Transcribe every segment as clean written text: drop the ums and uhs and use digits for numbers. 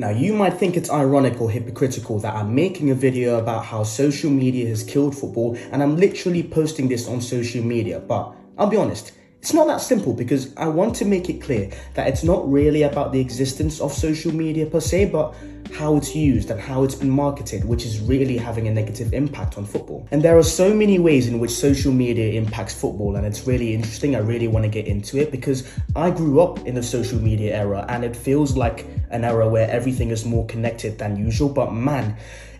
Now, you might think it's ironic or hypocritical that I'm making a video about how social media has killed football and I'm literally posting this on social media, but I'll be honest, it's not that simple because I want to make it clear that it's not really about the existence of social media per se, but how it's used and how it's been marketed, which is really having a negative impact on football. And there are so many ways in which social media impacts football, and it's really interesting. I really want to get into it because I grew up in a social media era and it feels like an era where everything is more connected than usual, but man,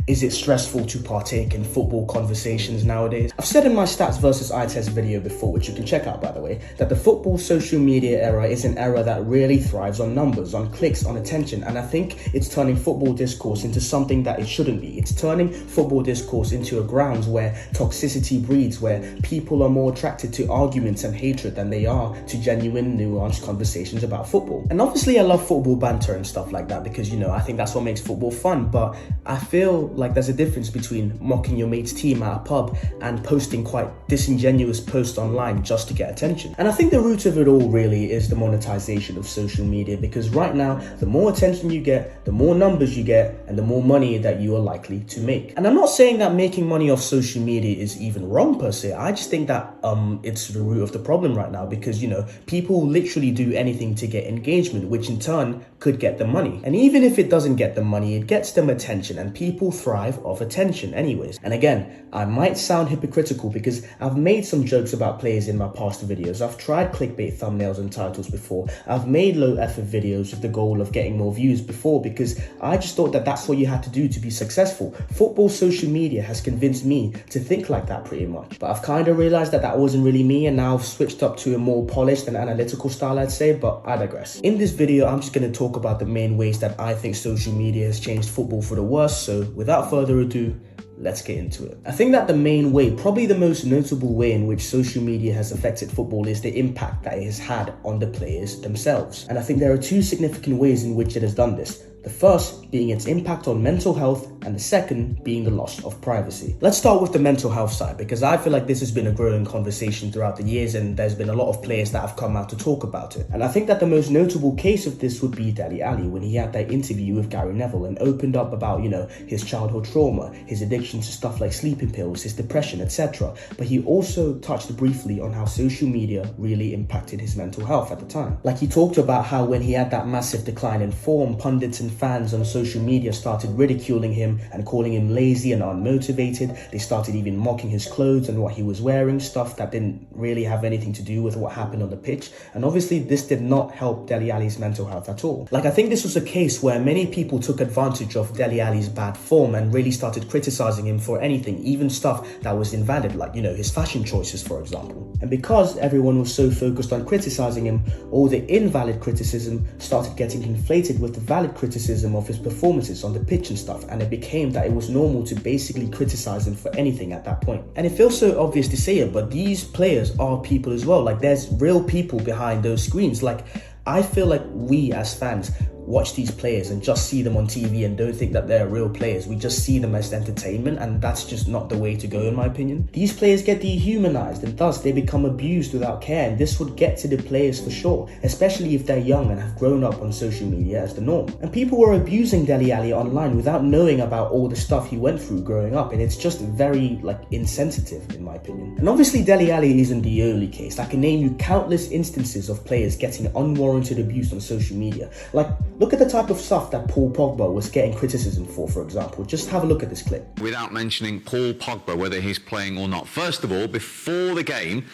is it stressful to partake in football conversations nowadays. I've said in my stats versus eye test video before, which you can check out by the way, that the football social media era is an era that really thrives on numbers, on clicks, on attention, and I think it's turning football discourse into something that it shouldn't be. It's turning football discourse into a grounds where toxicity breeds, where people are more attracted to arguments and hatred than they are to genuine, nuanced conversations about football. And obviously I love football banter and stuff like that because, you know, I think that's what makes football fun, but I feel like there's a difference between mocking your mate's team at a pub and posting quite disingenuous posts online just to get attention. And I think the root of it all really is the monetization of social media, because right now, the more attention you get, the more numbers you get, and the more money that you are likely to make. And I'm not saying that making money off social media is even wrong per se. I just think that it's the root of the problem right now because, you know, people literally do anything to get engagement, which in turn could get them money. And even if it doesn't get them money, it gets them attention, and people thrive off attention anyways. And again, I might sound hypocritical because I've made some jokes about players in my past videos. I've tried clickbait thumbnails and titles before. I've made low effort videos with the goal of getting more views before because I just thought that that's what you had to do to be successful. Football social media has convinced me to think like that pretty much. But I've kind of realized that that wasn't really me, and now I've switched up to a more polished and analytical style, I'd say, but I digress. In this video, I'm just going to talk about the main ways that I think social media has changed football for the worse. So without further ado, let's get into it. I think that the main way, probably the most notable way in which social media has affected football is the impact that it has had on the players themselves. And I think there are two significant ways in which it has done this. The first being its impact on mental health, and the second being the loss of privacy. Let's start with the mental health side, because I feel like this has been a growing conversation throughout the years and there's been a lot of players that have come out to talk about it. And I think that the most notable case of this would be Dele Alli, when he had that interview with Gary Neville and opened up about, you know, his childhood trauma, his addiction to stuff like sleeping pills, his depression, etc. But he also touched briefly on how social media really impacted his mental health at the time. Like, he talked about how when he had that massive decline in form, pundits and fans on social media started ridiculing him and calling him lazy and unmotivated. They started even mocking his clothes and what he was wearing, stuff that didn't really have anything to do with what happened on the pitch. And obviously this did not help Dele Alli's mental health at all. Like, I think this was a case where many people took advantage of Dele Alli's bad form and really started criticizing him for anything, even stuff that was invalid, like, you know, his fashion choices, for example. And because everyone was so focused on criticizing him, all the invalid criticism started getting conflated with the valid criticism of his performances on the pitch and stuff, and it became that it was normal to basically criticize him for anything at that point. And it feels so obvious to say it, but these players are people as well. Like, there's real people behind those screens. Like, I feel like we as fans watch these players and just see them on TV and don't think that they're real players. We just see them as entertainment, and that's just not the way to go, in my opinion. These players get dehumanized and thus they become abused without care, and this would get to the players for sure, especially if they're young and have grown up on social media as the norm. And people were abusing Dele Alli online without knowing about all the stuff he went through growing up, and it's just very, like, insensitive, in my opinion. And obviously Dele Alli isn't the only case. I can name you countless instances of players getting unwarranted abuse on social media. Like, look at the type of stuff that Paul Pogba was getting criticism for example. Just have a look at this clip. Without mentioning Paul Pogba, whether he's playing or not. First of all, before the game,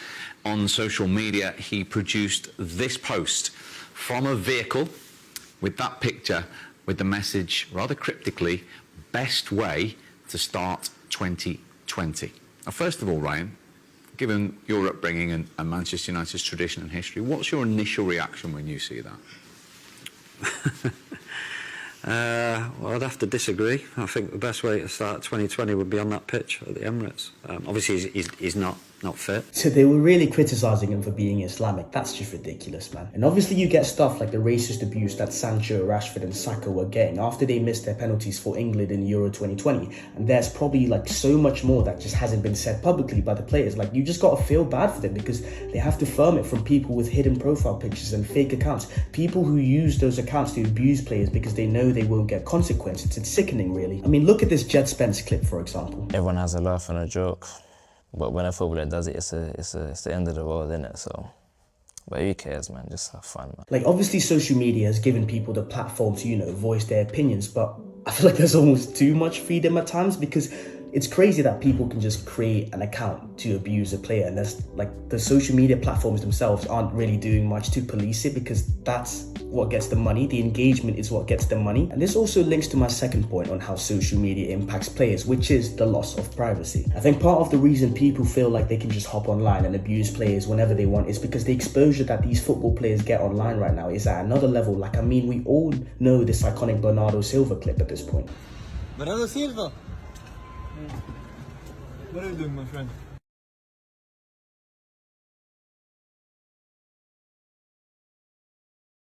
on social media, he produced this post from a vehicle with that picture, with the message, rather cryptically, best way to start 2020. Now, first of all, Ryan, given your upbringing and Manchester United's tradition and history, what's your initial reaction when you see that? Well, I'd have to disagree. I think the best way to start 2020 would be on that pitch at the Emirates. Obviously, he's not not fit. So they were really criticizing him for being Islamic. That's just ridiculous, man. And obviously you get stuff like the racist abuse that Sancho, Rashford and Saka were getting after they missed their penalties for England in Euro 2020. And there's probably like so much more that just hasn't been said publicly by the players. Like, you just gotta feel bad for them because they have to firm it from people with hidden profile pictures and fake accounts. People who use those accounts to abuse players because they know they won't get consequences. It's sickening, really. I mean, look at this Jet Spence clip, for example. Everyone has a laugh and a joke, but when a footballer does it, it's the end of the world, isn't it? So, but who cares, man? Just have fun, man. Like, obviously social media has given people the platform to, voice their opinions, but I feel like there's almost too much freedom at times because it's crazy that people can just create an account to abuse a player, and there's like the social media platforms themselves aren't really doing much to police it because that's what gets the money. The engagement is what gets the money. And this also links to my second point on how social media impacts players, which is the loss of privacy. I think part of the reason people feel like they can just hop online and abuse players whenever they want is because the exposure that these football players get online right now is at another level. Like, I mean, we all know this iconic Bernardo Silva clip at this point. Bernardo Silva? What are you doing, my friend?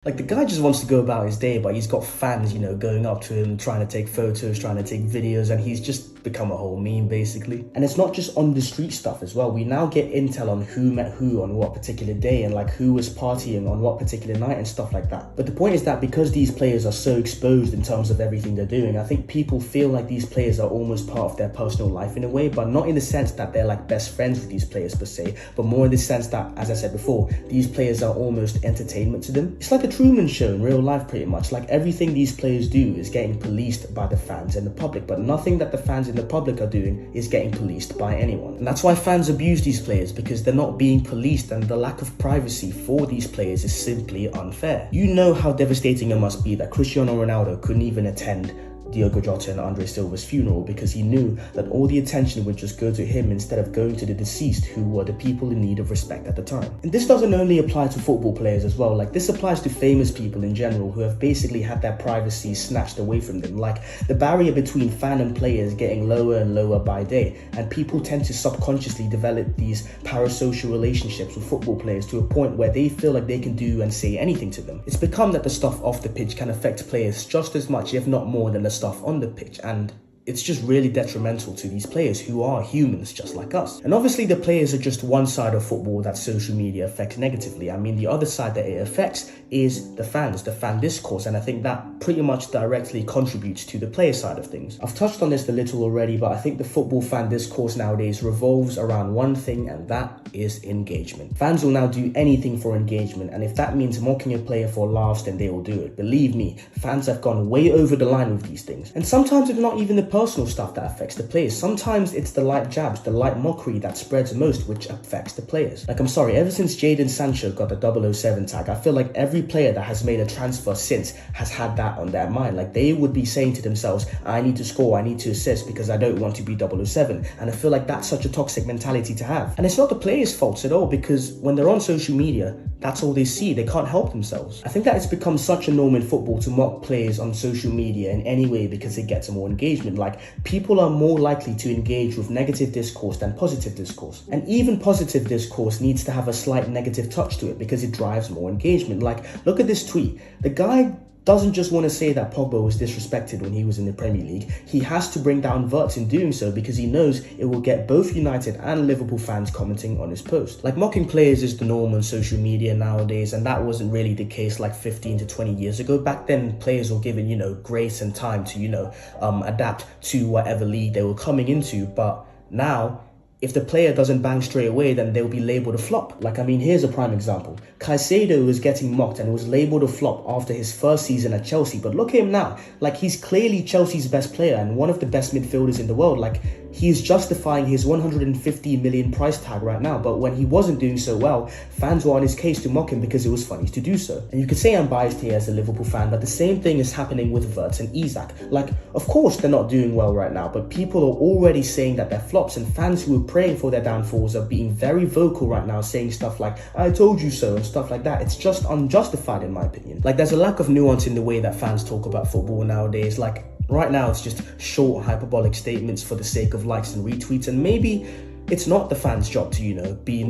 Like, the guy just wants to go about his day, but he's got fans, going up to him, trying to take photos, trying to take videos, and he's just become a whole meme, basically. And it's not just on the street stuff as well. We now get intel on who met who on what particular day and like who was partying on what particular night and stuff like that. But the point is that because these players are so exposed in terms of everything they're doing, I think people feel like these players are almost part of their personal life in a way, but not in the sense that they're like best friends with these players per se, but more in the sense that, as I said before, these players are almost entertainment to them. It's like a Truman Show in real life, pretty much. Like, everything these players do is getting policed by the fans and the public, but nothing that the fans and the public are doing is getting policed by anyone. And that's why fans abuse these players, because they're not being policed, and the lack of privacy for these players is simply unfair. You know how devastating it must be that Cristiano Ronaldo couldn't even attend Diogo Jota and Andre Silva's funeral because he knew that all the attention would just go to him instead of going to the deceased, who were the people in need of respect at the time. And this doesn't only apply to football players as well. Like, this applies to famous people in general who have basically had their privacy snatched away from them. Like, the barrier between fan and player is getting lower and lower by day, and people tend to subconsciously develop these parasocial relationships with football players to a point where they feel like they can do and say anything to them. It's become that the stuff off the pitch can affect players just as much, if not more, than the stuff on the pitch, and it's just really detrimental to these players who are humans just like us. And obviously the players are just one side of football that social media affects negatively. I mean, the other side that it affects is the fans, the fan discourse, and I think that pretty much directly contributes to the player side of things. I've touched on this a little already, but I think the football fan discourse nowadays revolves around one thing, and that is engagement. Fans will now do anything for engagement, and if that means mocking a player for laughs, then they will do it. Believe me, fans have gone way over the line with these things. And sometimes it's not even the personal stuff that affects the players. Sometimes it's the light jabs, the light mockery that spreads most, which affects the players. Like, I'm sorry, ever since Jadon Sancho got the 007 tag, I feel like every player that has made a transfer since has had that on their mind. Like, they would be saying to themselves, I need to score, I need to assist because I don't want to be 007. And I feel like that's such a toxic mentality to have. And it's not the players' faults at all, because when they're on social media, that's all they see. They can't help themselves. I think that it's become such a norm in football to mock players on social media in any way because it gets more engagement. Like, people are more likely to engage with negative discourse than positive discourse. And even positive discourse needs to have a slight negative touch to it because it drives more engagement. Like, look at this tweet. The guy doesn't just want to say that Pogba was disrespected when he was in the Premier League. He has to bring down Wirtz in doing so because he knows it will get both United and Liverpool fans commenting on his post. Like, mocking players is the norm on social media nowadays, and that wasn't really the case like 15 to 20 years ago. Back then, players were given, grace and time to, adapt to whatever league they were coming into. But now, if the player doesn't bang straight away, then they'll be labelled a flop. Like, I mean, here's a prime example. Caicedo was getting mocked and was labelled a flop after his first season at Chelsea. But look at him now. Like, he's clearly Chelsea's best player and one of the best midfielders in the world. Like, he's justifying his 150 million price tag right now. But when he wasn't doing so well, fans were on his case to mock him because it was funny to do so. And you could say I'm biased here as a Liverpool fan, but the same thing is happening with Wirtz and Isak. Like, of course they're not doing well right now, but people are already saying that they're flops, and fans who are praying for their downfalls are being very vocal right now, saying stuff like, I told you so, and stuff like that. It's just unjustified in my opinion. Like, there's a lack of nuance in the way that fans talk about football nowadays. Like, right now it's just short hyperbolic statements for the sake of likes and retweets, and maybe it's not the fans' job to, be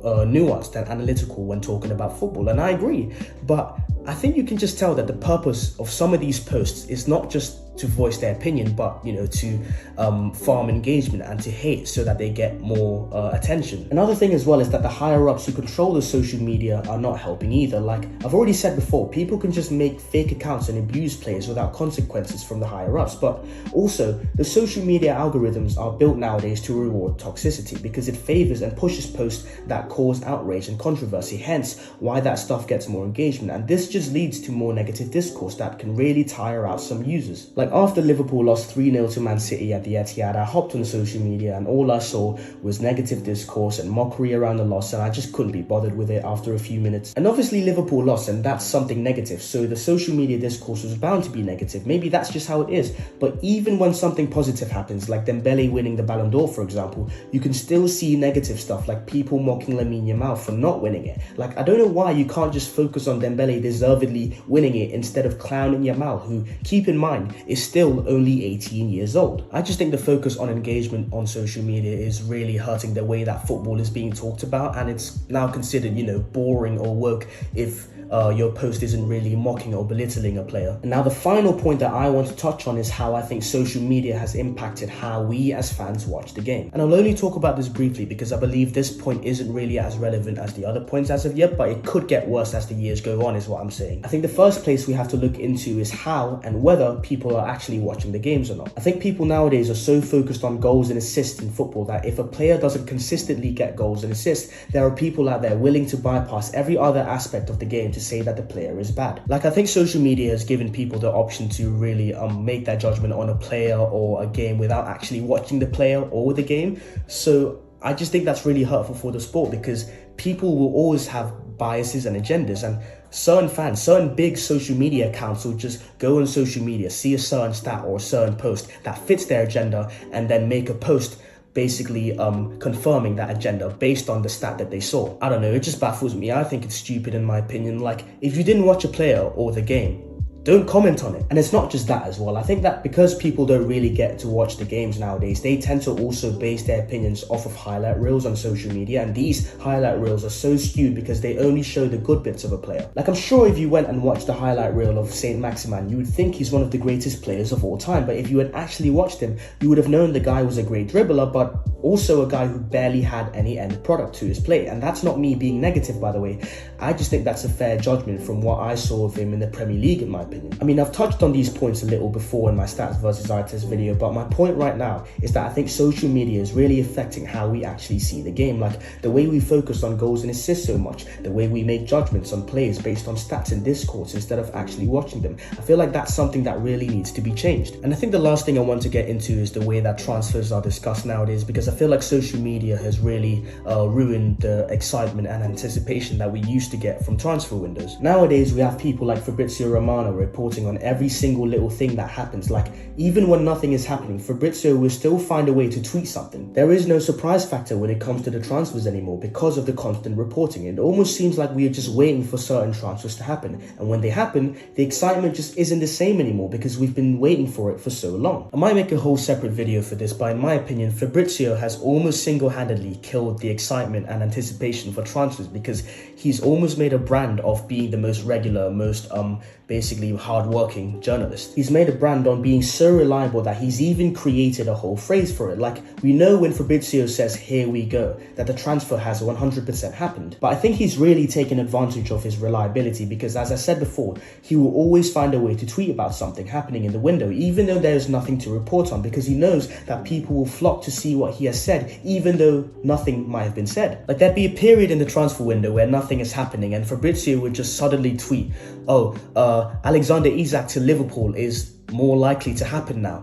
nuanced and analytical when talking about football, and I agree. But I think you can just tell that the purpose of some of these posts is not just to voice their opinion, but to farm engagement and to hate so that they get more attention. Another thing as well is that the higher ups who control the social media are not helping either. Like I've already said before, people can just make fake accounts and abuse players without consequences from the higher ups. But also, the social media algorithms are built nowadays to reward toxicity because it favors and pushes posts that cause outrage and controversy, hence why that stuff gets more engagement. And this just leads to more negative discourse that can really tire out some users. Like after Liverpool lost 3-0 to Man City at the Etihad, I hopped on social media and all I saw was negative discourse and mockery around the loss, and I just couldn't be bothered with it after a few minutes. And obviously Liverpool lost, and that's something negative, so the social media discourse was bound to be negative. Maybe that's just how it is. But even when something positive happens, like Dembele winning the Ballon d'Or for example, you can still see negative stuff, like people mocking Lamine Yamal for not winning it. Like I don't know why you can't just focus on Dembele deservedly winning it instead of clowning Yamal, who, keep in mind, is still only 18 years old. I just think the focus on engagement on social media is really hurting the way that football is being talked about, and it's now considered, boring or woke if your post isn't really mocking or belittling a player. And now the final point that I want to touch on is how I think social media has impacted how we as fans watch the game. And I'll only talk about this briefly because I believe this point isn't really as relevant as the other points as of yet, but it could get worse as the years go on is what I'm saying. I think the first place we have to look into is how and whether people are actually watching the games or not. I think people nowadays are so focused on goals and assists in football that if a player doesn't consistently get goals and assists, there are people out there willing to bypass every other aspect of the game to say that the player is bad. Like I think social media has given people the option to really make their judgment on a player or a game without actually watching the player or the game. So I just think that's really hurtful for the sport because people will always have biases and agendas, and certain fans, certain big social media accounts will just go on social media, see a certain stat or a certain post that fits their agenda and then make a post basically confirming that agenda based on the stat that they saw. I don't know, it just baffles me. I think it's stupid in my opinion. Like if you didn't watch a player or the game, don't comment on it. And it's not just that as well. I think that because people don't really get to watch the games nowadays, they tend to also base their opinions off of highlight reels on social media. And these highlight reels are so skewed because they only show the good bits of a player. Like I'm sure if you went and watched the highlight reel of Saint Maximin, you would think he's one of the greatest players of all time. But if you had actually watched him, you would have known the guy was a great dribbler, but also a guy who barely had any end product to his play. And that's not me being negative, by the way. I just think that's a fair judgment from what I saw of him in the Premier League, in my opinion. I mean, I've touched on these points a little before in my stats versus eye test video, but my point right now is that I think social media is really affecting how we actually see the game. Like the way we focus on goals and assists so much, the way we make judgments on players based on stats and discourse instead of actually watching them. I feel like that's something that really needs to be changed. And I think the last thing I want to get into is the way that transfers are discussed nowadays, because I feel like social media has really ruined the excitement and anticipation that we used to get from transfer windows. Nowadays, we have people like Fabrizio Romano reporting on every single little thing that happens. Like even when nothing is happening, Fabrizio will still find a way to tweet something. There is no surprise factor when it comes to the transfers anymore because of the constant reporting. It almost seems like we are just waiting for certain transfers to happen, and when they happen, the excitement just isn't the same anymore because we've been waiting for it for so long. I might make a whole separate video for this, but in my opinion, Fabrizio has almost single-handedly killed the excitement and anticipation for transfers because he's almost made a brand of being the most regular, most basically hard-working journalist. He's made a brand on being so reliable that he's even created a whole phrase for it. Like we know when Fabrizio says "here we go" that the transfer has 100% happened. But I think he's really taken advantage of his reliability because, as I said before, he will always find a way to tweet about something happening in the window even though there's nothing to report on, because he knows that people will flock to see what he has said even though nothing might have been said. Like there'd be a period in the transfer window where nothing is happening and Fabrizio would just suddenly tweet, Alexander Isak to Liverpool is more likely to happen now.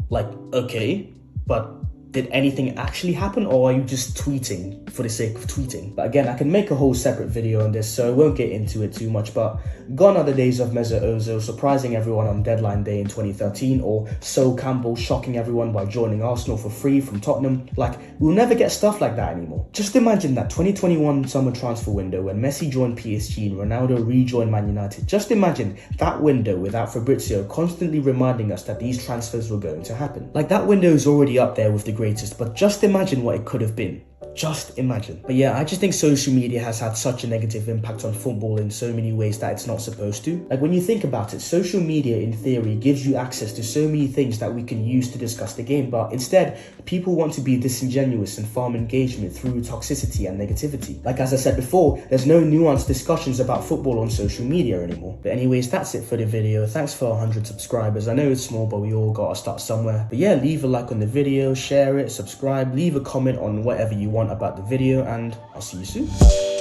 Like, okay, but did anything actually happen, or are you just tweeting for the sake of tweeting? But again, I can make a whole separate video on this, so I won't get into it too much. But gone are the days of Mesut Ozil surprising everyone on deadline day in 2013, or Sol Campbell shocking everyone by joining Arsenal for free from Tottenham. Like, we'll never get stuff like that anymore. Just imagine that 2021 summer transfer window when Messi joined PSG and Ronaldo rejoined Man United. Just imagine that window without Fabrizio constantly reminding us that these transfers were going to happen. Like, that window is already up there with the greatest, but just imagine what it could have been. Just imagine. But yeah, I just think social media has had such a negative impact on football in so many ways that it's not supposed to. Like, when you think about it, social media in theory gives you access to so many things that we can use to discuss the game, but instead people want to be disingenuous and farm engagement through toxicity and negativity. Like, as I said before, there's no nuanced discussions about football on social media anymore. But anyways, that's it for the video. Thanks for 100 subscribers. I know it's small, but we all gotta start somewhere. But yeah, leave a like on the video, share it, subscribe, leave a comment on whatever you want about the video, and I'll see you soon.